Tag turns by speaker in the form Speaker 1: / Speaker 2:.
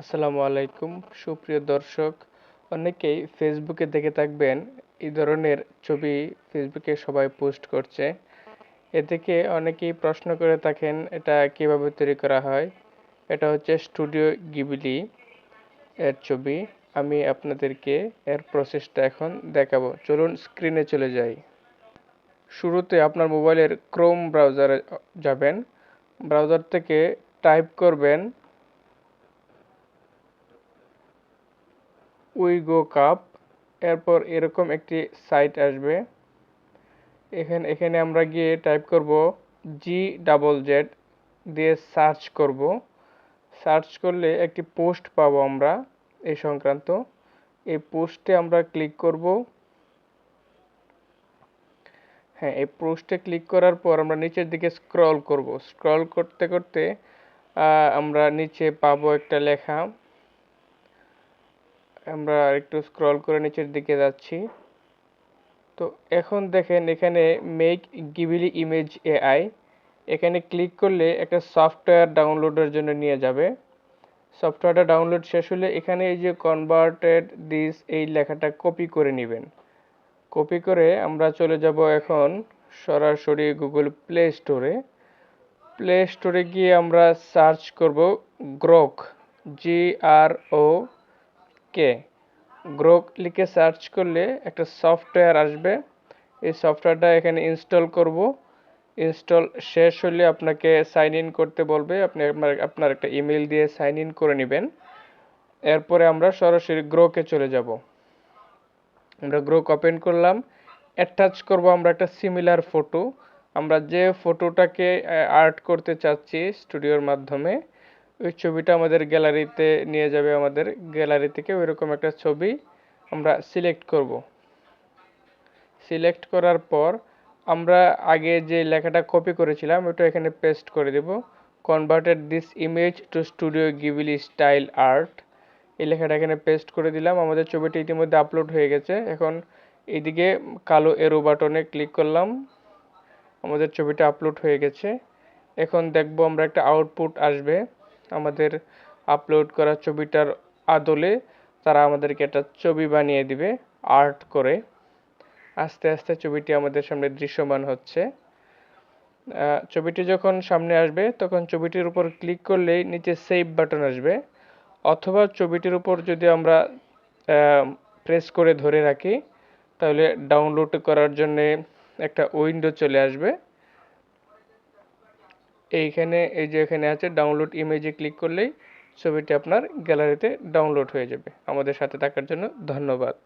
Speaker 1: আসসালামু আলাইকুম সুপ্রিয় দর্শক। অনেকেই ফেসবুকে দেখে থাকবেন এই ধরনের ছবি ফেসবুকে সবাই পোস্ট করছে। এ থেকে অনেকেই প্রশ্ন করে থাকেন এটা কিভাবে তৈরি করা হয়। এটা হচ্ছে স্টুডিও গিবলি এর ছবি। আমি আপনাদেরকে এর প্রসেসটা এখন দেখাবো। চলুন স্ক্রিনে চলে যাই। শুরুতে আপনার মোবাইলের ক্রোম ব্রাউজারে যাবেন। ব্রাউজার থেকে টাইপ করবেন উইগো কাপ। এরপর এরকম একটি সাইট আসবে। এখানে আমরা গিয়ে টাইপ করব GZZ দিয়ে সার্চ করব। সার্চ করলে একটি পোস্ট পাবো আমরা এই সংক্রান্ত। এই পোস্টে আমরা ক্লিক করব। হ্যাঁ, এই পোস্টে ক্লিক করার পর আমরা নিচের দিকে স্ক্রল করব। স্ক্রল করতে করতে আমরা নিচে পাবো একটা লেখা। আমরা একটু স্ক্রল করে নিচের দিকে যাচ্ছি। তো এখন দেখেন এখানে মেক গিবলি ইমেজ এআই, এখানে ক্লিক করলে একটা সফটওয়্যার ডাউনলোডের জন্য নিয়ে যাবে। সফটওয়্যারটা ডাউনলোড শেষ হলে এখানে এই যে কনভার্টেড দিস এই লেখাটা কপি করে নেবেন। কপি করে আমরা চলে যাব এখন সরাসরি গুগল প্লে স্টোরে। প্লে স্টোরে গিয়ে আমরা সার্চ করব গ্রোক, GROK। গ্রোক লিখে সার্চ করলে একটা সফটওয়্যার আসবে। এই সফটওয়্যারটা এখানে ইনস্টল করব। ইনস্টল শেষ হলে আপনাকে সাইন ইন করতে বলবে। আপনি আপনার একটা ইমেল দিয়ে সাইন ইন করে নেবেন। এরপরে আমরা সরাসরি গ্রোকে চলে যাব। আমরা গ্রোক ওপেন করলাম। অ্যাটাচ করব আমরা একটা সিমিলার ফটো। আমরা যে ফটোটাকে আর্ট করতে চাচ্ছি স্টুডিওর মাধ্যমে, ওই ছবিটা আমাদের গ্যালারিতে নিয়ে যাবে। আমাদের গ্যালারি থেকে ওইরকম একটা ছবি আমরা সিলেক্ট করব। সিলেক্ট করার পর আমরা আগে যে লেখাটা কপি করেছিলাম ওটা এখানে পেস্ট করে দেব। Converted this image to studio Ghibli style art, এই লেখাটা এখানে পেস্ট করে দিলাম। আমাদের ছবিটি ইতিমধ্যে আপলোড হয়ে গেছে। এখন এইদিকে কালো এরো বাটনে ক্লিক করলাম। আমাদের ছবিটা আপলোড হয়ে গেছে। এখন দেখব আমরা একটা আউটপুট আসবে আমাদের আপলোড করা ছবিটার আদলে। তারা আমাদেরকে একটা ছবি বানিয়ে দিবে আর্ট করে। আস্তে আস্তে ছবিটি আমাদের সামনে দৃশ্যমান হচ্ছে। ছবিটি যখন সামনে আসবে তখন ছবিটির উপর ক্লিক করলেই নিচে সেভ বাটন আসবে, অথবা ছবিটির উপর যদি আমরা প্রেস করে ধরে রাখি তাহলে ডাউনলোড করার জন্য একটা উইন্ডো চলে আসবে। এইখানে এই যে এখানে আছে ডাউনলোড ইমেজে ক্লিক করলেই ছবিটি আপনার গ্যালারিতে ডাউনলোড হয়ে যাবে। আমাদের সাথে থাকার জন্য ধন্যবাদ।